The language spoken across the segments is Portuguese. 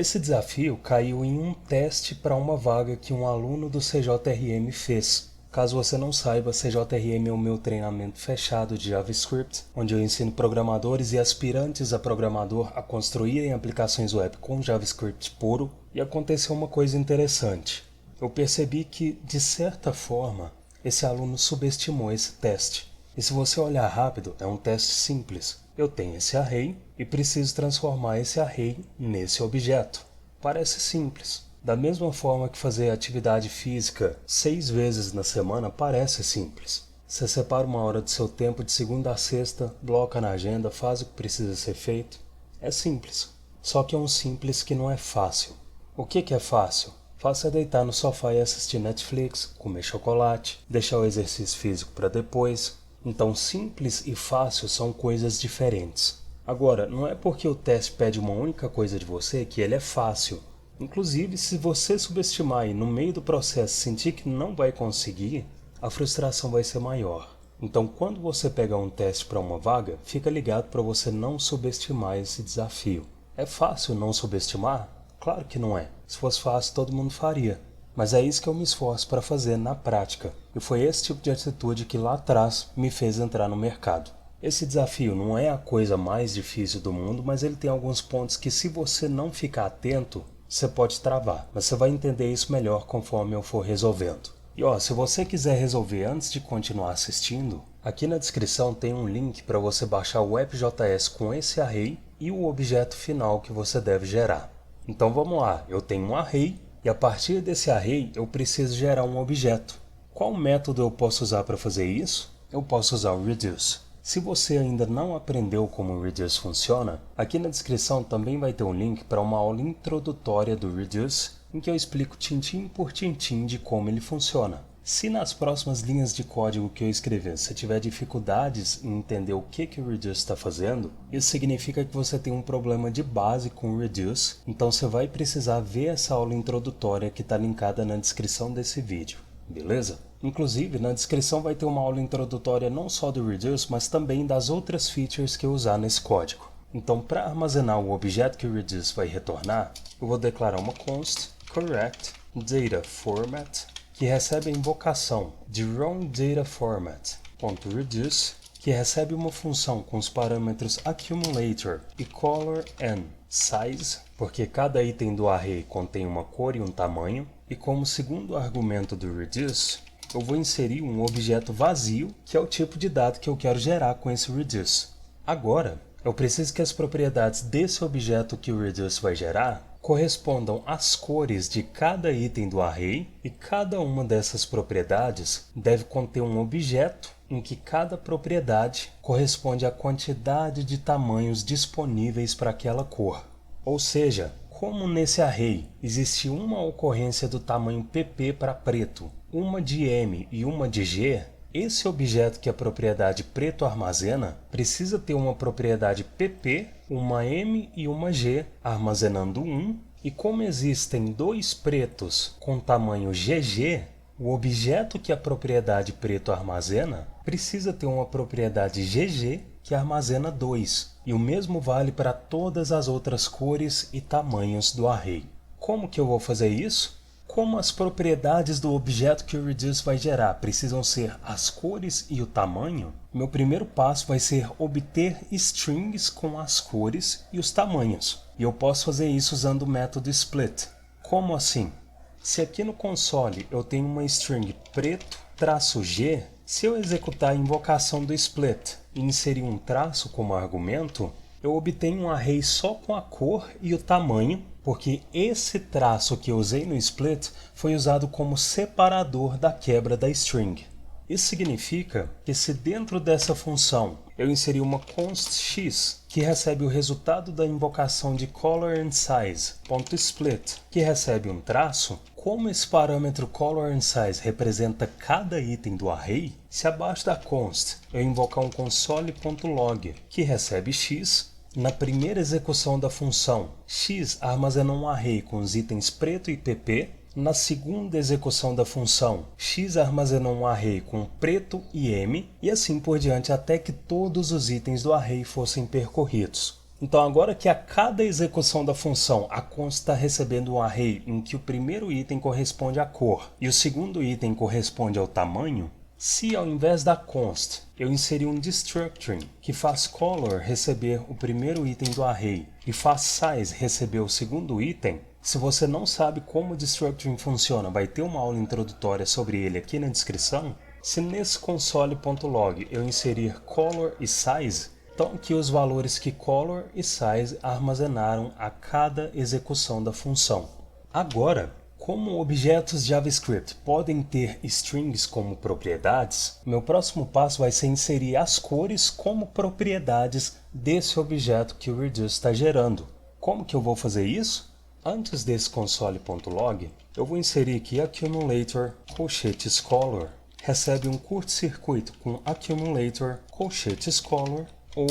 Esse desafio caiu em um teste para uma vaga que um aluno do CJRM fez. Caso você não saiba, CJRM é o meu treinamento fechado de JavaScript, onde eu ensino programadores e aspirantes a programador a construírem aplicações web com JavaScript puro, e aconteceu uma coisa interessante. Eu percebi que, de certa forma, esse aluno subestimou esse teste. E se você olhar rápido, é um teste simples. Eu tenho esse array e preciso transformar esse array nesse objeto. Parece simples. Da mesma forma que fazer atividade física 6 vezes na semana parece simples. Você separa uma hora do seu tempo de segunda a sexta, bloca na agenda, faz o que precisa ser feito. É simples. Só que é um simples que não é fácil. O que é fácil? Fácil é deitar no sofá e assistir Netflix, comer chocolate, deixar o exercício físico para depois. Então simples e fácil são coisas diferentes. Agora, não é porque o teste pede uma única coisa de você que ele é fácil. Inclusive, se você subestimar e no meio do processo sentir que não vai conseguir, a frustração vai ser maior. Então, quando você pegar um teste para uma vaga, fica ligado para você não subestimar esse desafio. É fácil não subestimar? Claro que não é. Se fosse fácil, todo mundo faria. Mas é isso que eu me esforço para fazer na prática. E foi esse tipo de atitude que lá atrás me fez entrar no mercado. Esse desafio não é a coisa mais difícil do mundo, mas ele tem alguns pontos que, se você não ficar atento, você pode travar. Mas você vai entender isso melhor conforme eu for resolvendo. E se você quiser resolver antes de continuar assistindo, aqui na descrição tem um link para você baixar o app.js com esse array e o objeto final que você deve gerar. Então vamos lá, eu tenho um array e a partir desse array eu preciso gerar um objeto. Qual método eu posso usar para fazer isso? Eu posso usar o reduce. Se você ainda não aprendeu como o reduce funciona, aqui na descrição também vai ter um link para uma aula introdutória do reduce, em que eu explico tintim por tintim de como ele funciona. Se nas próximas linhas de código que eu escrever você tiver dificuldades em entender o que o reduce está fazendo, isso significa que você tem um problema de base com o reduce, então você vai precisar ver essa aula introdutória que está linkada na descrição desse vídeo, beleza? Inclusive, na descrição vai ter uma aula introdutória não só do reduce, mas também das outras features que eu usar nesse código. Então, para armazenar o objeto que o reduce vai retornar, eu vou declarar uma const correct data format, que recebe a invocação de wrongDataFormat.reduce, que recebe uma função com os parâmetros accumulator e color and size, porque cada item do array contém uma cor e um tamanho, e como segundo argumento do reduce, eu vou inserir um objeto vazio, que é o tipo de dado que eu quero gerar com esse reduce. Agora, eu preciso que as propriedades desse objeto que o reduce vai gerar correspondam às cores de cada item do array, e cada uma dessas propriedades deve conter um objeto em que cada propriedade corresponde à quantidade de tamanhos disponíveis para aquela cor. Ou seja, como nesse array existe uma ocorrência do tamanho pp para preto, uma de m e uma de g, esse objeto que a propriedade preto armazena precisa ter uma propriedade pp, uma m e uma g armazenando 1, e como existem dois pretos com tamanho gg, o objeto que a propriedade preto armazena precisa ter uma propriedade gg que armazena 2, e o mesmo vale para todas as outras cores e tamanhos do array. Como que eu vou fazer isso? Como as propriedades do objeto que o reduce vai gerar precisam ser as cores e o tamanho, meu primeiro passo vai ser obter strings com as cores e os tamanhos. E eu posso fazer isso usando o método split. Como assim? Se aqui no console eu tenho uma string preto-g, se eu executar a invocação do split e inserir um traço como argumento, eu obtenho um array só com a cor e o tamanho, porque esse traço que eu usei no split foi usado como separador da quebra da string. Isso significa que se dentro dessa função eu inserir uma const x, que recebe o resultado da invocação de colorAndSize.split, que recebe um traço, como esse parâmetro colorAndSize representa cada item do array, se abaixo da const eu invocar um console.log, que recebe x, na primeira execução da função, x armazena um array com os itens preto e pp. Na segunda execução da função, x armazena um array com preto e m, e assim por diante até que todos os itens do array fossem percorridos. Então agora que a cada execução da função a const está recebendo um array em que o primeiro item corresponde à cor e o segundo item corresponde ao tamanho, se ao invés da const eu inserir um destructoring que faz color receber o primeiro item do array e faz size receber o segundo item, se você não sabe como o destructoring funciona, vai ter uma aula introdutória sobre ele aqui na descrição. Se nesse console.log eu inserir color e size, estão aqui os valores que color e size armazenaram a cada execução da função. Agora, como objetos JavaScript podem ter strings como propriedades, meu próximo passo vai ser inserir as cores como propriedades desse objeto que o Reduce está gerando. Como que eu vou fazer isso? Antes desse console.log, eu vou inserir aqui accumulator colchetes color. Recebe um curto-circuito com accumulator colchetes color ou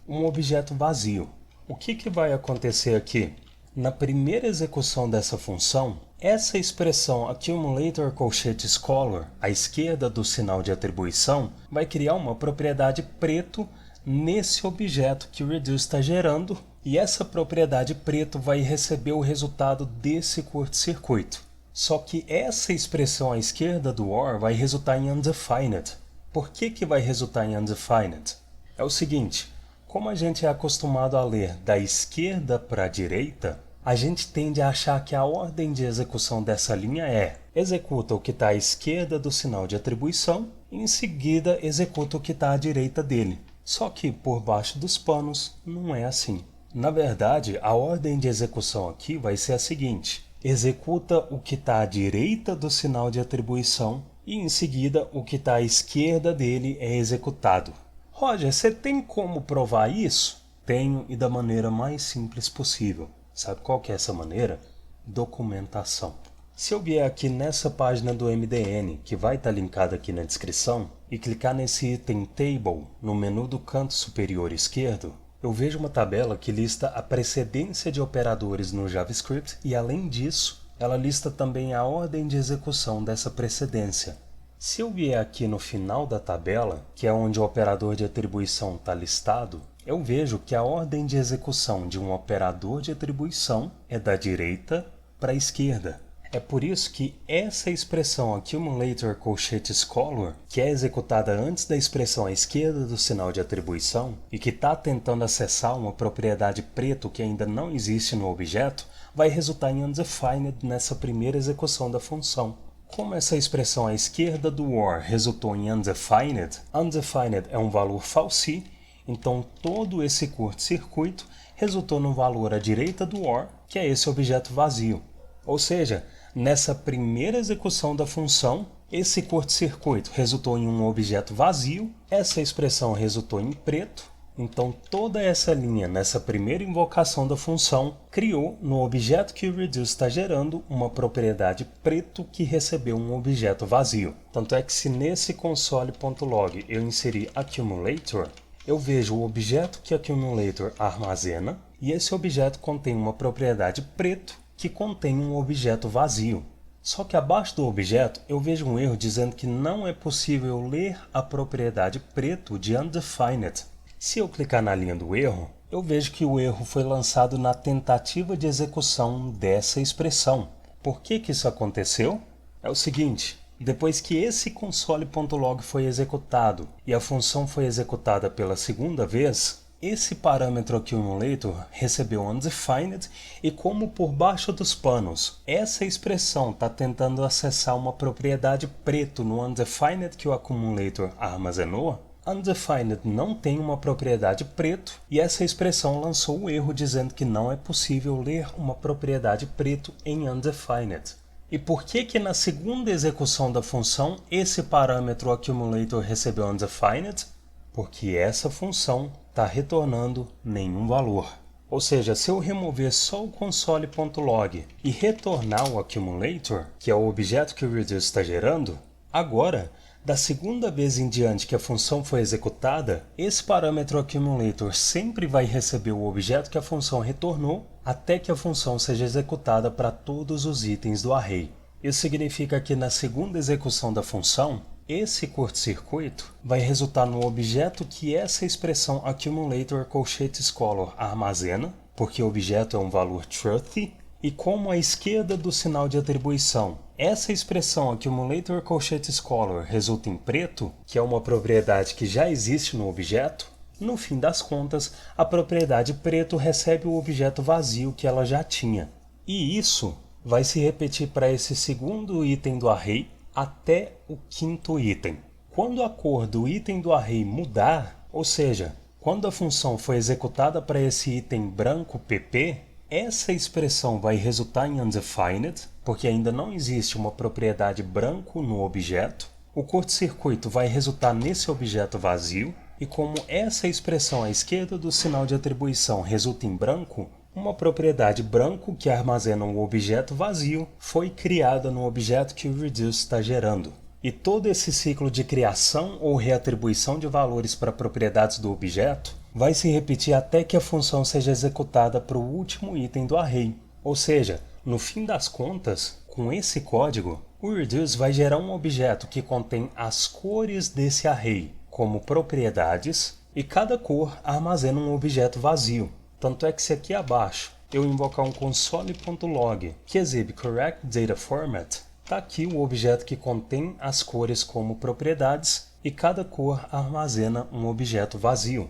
um objeto vazio. O que vai acontecer aqui? Na primeira execução dessa função, essa expressão accumulator colchetes color, à esquerda do sinal de atribuição, vai criar uma propriedade preto nesse objeto que o Reduce está gerando, e essa propriedade preto vai receber o resultado desse curto-circuito. Só que essa expressão à esquerda do OR vai resultar em undefined. Por que vai resultar em undefined? É o seguinte, como a gente é acostumado a ler da esquerda para a direita, a gente tende a achar que a ordem de execução dessa linha é: executa o que está à esquerda do sinal de atribuição e em seguida executa o que está à direita dele. Só que por baixo dos panos não é assim. Na verdade, a ordem de execução aqui vai ser a seguinte: executa o que está à direita do sinal de atribuição e em seguida o que está à esquerda dele é executado. Roger, você tem como provar isso? Tenho, e da maneira mais simples possível. Sabe qual que é essa maneira? Documentação. Se eu vier aqui nessa página do MDN, que vai estar linkada aqui na descrição, e clicar nesse item Table no menu do canto superior esquerdo, eu vejo uma tabela que lista a precedência de operadores no JavaScript e, além disso, ela lista também a ordem de execução dessa precedência. Se eu vier aqui no final da tabela, que é onde o operador de atribuição está listado, eu vejo que a ordem de execução de um operador de atribuição é da direita para a esquerda. É por isso que essa expressão accumulator colchetes color, que é executada antes da expressão à esquerda do sinal de atribuição e que está tentando acessar uma propriedade preto que ainda não existe no objeto, vai resultar em undefined nessa primeira execução da função. Como essa expressão à esquerda do OR resultou em undefined, undefined é um valor falsi, então todo esse curto-circuito resultou no valor à direita do OR, que é esse objeto vazio. Ou seja, nessa primeira execução da função, esse curto-circuito resultou em um objeto vazio, essa expressão resultou em preto, então toda essa linha nessa primeira invocação da função criou no objeto que o Reduce está gerando uma propriedade preto que recebeu um objeto vazio. Tanto é que se nesse console.log eu inserir accumulator, eu vejo o objeto que accumulator armazena e esse objeto contém uma propriedade preto que contém um objeto vazio. Só que abaixo do objeto eu vejo um erro dizendo que não é possível ler a propriedade preto de undefined. Se eu clicar na linha do erro, eu vejo que o erro foi lançado na tentativa de execução dessa expressão. Por que isso aconteceu? É o seguinte: depois que esse console.log foi executado e a função foi executada pela segunda vez, esse parâmetro accumulator recebeu undefined e, como por baixo dos panos essa expressão está tentando acessar uma propriedade preto no undefined que o accumulator armazenou, undefined não tem uma propriedade preto e essa expressão lançou o erro dizendo que não é possível ler uma propriedade preto em undefined. E por que na segunda execução da função esse parâmetro accumulator recebeu undefined? Porque essa função está retornando nenhum valor. Ou seja, se eu remover só o console.log e retornar o accumulator, que é o objeto que o Reduce está gerando, agora, da segunda vez em diante que a função foi executada, esse parâmetro accumulator sempre vai receber o objeto que a função retornou até que a função seja executada para todos os itens do array. Isso significa que na segunda execução da função, Esse curto-circuito vai resultar no objeto que essa expressão accumulator colchetes color armazena, porque o objeto é um valor truthy, e como à esquerda do sinal de atribuição, essa expressão accumulator colchetes color resulta em preto, que é uma propriedade que já existe no objeto, no fim das contas, a propriedade preto recebe o objeto vazio que ela já tinha. E isso vai se repetir para esse segundo item do array até o quinto item. Quando a cor do item do array mudar, ou seja, quando a função for executada para esse item branco pp, essa expressão vai resultar em undefined, porque ainda não existe uma propriedade branco no objeto. O curto-circuito vai resultar nesse objeto vazio, e como essa expressão à esquerda do sinal de atribuição resulta em branco, uma propriedade branco que armazena um objeto vazio foi criada no objeto que o reduce está gerando. E todo esse ciclo de criação ou reatribuição de valores para propriedades do objeto vai se repetir até que a função seja executada para o último item do array. Ou seja, no fim das contas, com esse código, o reduce vai gerar um objeto que contém as cores desse array como propriedades e cada cor armazena um objeto vazio. Tanto é que se aqui abaixo eu invocar um console.log que exibe correct data format, está aqui o objeto que contém as cores como propriedades e cada cor armazena um objeto vazio.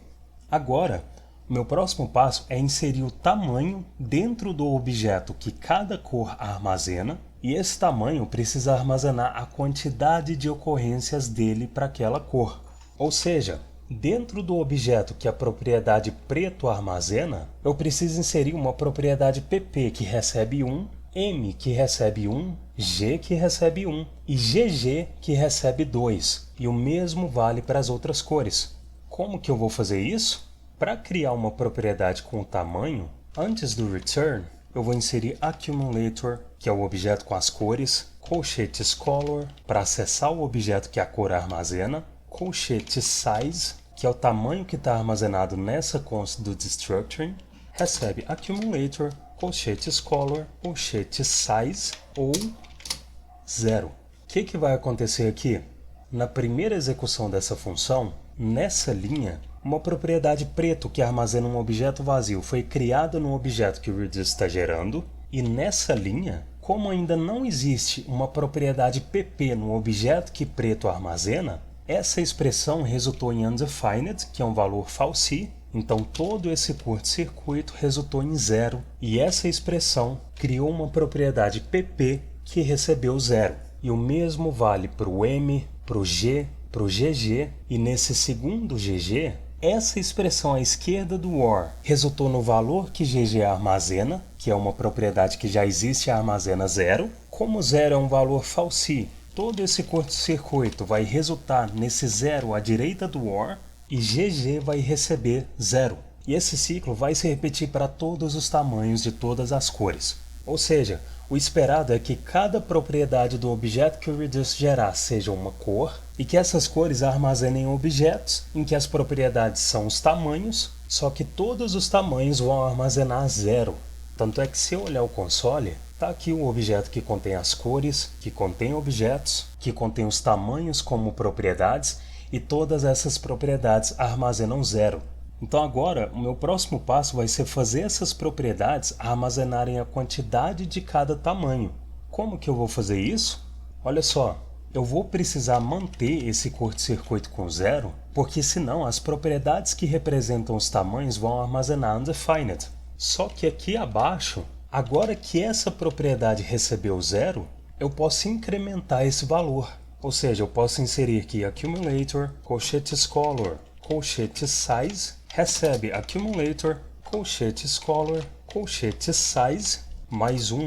Agora, o meu próximo passo é inserir o tamanho dentro do objeto que cada cor armazena, e esse tamanho precisa armazenar a quantidade de ocorrências dele para aquela cor. Ou seja, dentro do objeto que a propriedade preto armazena, eu preciso inserir uma propriedade pp que recebe 1, m que recebe 1, g que recebe 1 e gg que recebe 2. E o mesmo vale para as outras cores. Como que eu vou fazer isso? Para criar uma propriedade com o tamanho, antes do return, eu vou inserir accumulator, que é o objeto com as cores, colchetes color, para acessar o objeto que a cor armazena, colchetes size, que é o tamanho que está armazenado nessa const do destructuring, recebe accumulator, colchetes color, colchetes size ou 0. O que vai acontecer aqui? Na primeira execução dessa função, nessa linha, uma propriedade preto que armazena um objeto vazio foi criada no objeto que o reduce está gerando, e nessa linha, como ainda não existe uma propriedade pp no objeto que preto armazena, essa expressão resultou em undefined, que é um valor false, então todo esse curto-circuito resultou em 0, e essa expressão criou uma propriedade pp que recebeu 0. E o mesmo vale para o m, para o g, para o gg, e nesse segundo gg, essa expressão à esquerda do OR resultou no valor que gg armazena, que é uma propriedade que já existe e armazena 0. Como 0 é um valor false, todo esse curto-circuito vai resultar nesse 0 à direita do OR e GG vai receber 0. E esse ciclo vai se repetir para todos os tamanhos de todas as cores. Ou seja, o esperado é que cada propriedade do objeto que o reduce gerar seja uma cor e que essas cores armazenem objetos em que as propriedades são os tamanhos, só que todos os tamanhos vão armazenar 0. Tanto é que se eu olhar o console, está aqui o objeto que contém as cores, que contém objetos, que contém os tamanhos como propriedades, e todas essas propriedades armazenam 0. Então agora, o meu próximo passo vai ser fazer essas propriedades armazenarem a quantidade de cada tamanho. Como que eu vou fazer isso? Olha só, eu vou precisar manter esse curto-circuito com 0, porque senão as propriedades que representam os tamanhos vão armazenar undefined. Só que aqui abaixo, agora que essa propriedade recebeu 0, eu posso incrementar esse valor. Ou seja, eu posso inserir aqui accumulator, colchetes color, colchetes size, recebe accumulator, colchetes color, colchetes size, mais 1.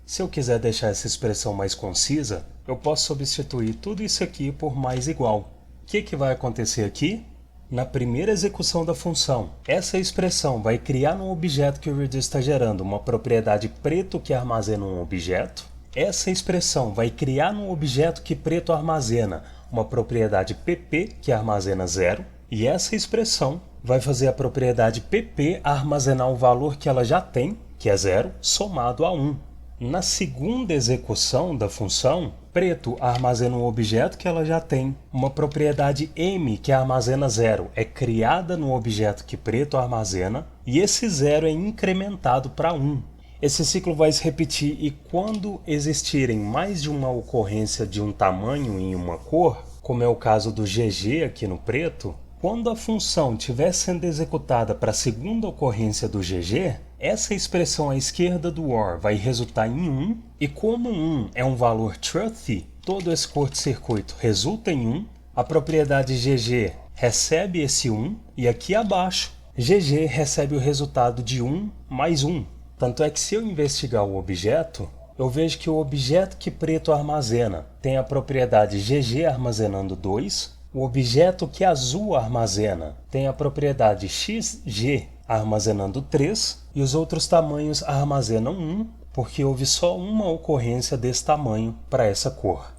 Se eu quiser deixar essa expressão mais concisa, eu posso substituir tudo isso aqui por mais igual. O que vai acontecer aqui? Na primeira execução da função, essa expressão vai criar no objeto que o reduce está gerando uma propriedade preto que armazena um objeto. Essa expressão vai criar no objeto que preto armazena uma propriedade pp que armazena 0. E essa expressão vai fazer a propriedade pp armazenar o valor que ela já tem, que é 0, somado a 1. Na segunda execução da função, preto armazena um objeto que ela já tem. Uma propriedade M que armazena 0 é criada no objeto que preto armazena e esse 0 é incrementado para 1. Esse ciclo vai se repetir e quando existirem mais de uma ocorrência de um tamanho em uma cor, como é o caso do GG aqui no preto, quando a função estiver sendo executada para a segunda ocorrência do GG, essa expressão à esquerda do OR vai resultar em 1, e como 1 é um valor truthy, todo esse curto-circuito resulta em 1, a propriedade GG recebe esse 1, e aqui abaixo, GG recebe o resultado de 1 mais 1. Tanto é que se eu investigar o objeto, eu vejo que o objeto que preto armazena tem a propriedade GG armazenando 2, o objeto que azul armazena tem a propriedade XG armazenando 3 e os outros tamanhos armazenam 1, porque houve só uma ocorrência desse tamanho para essa cor.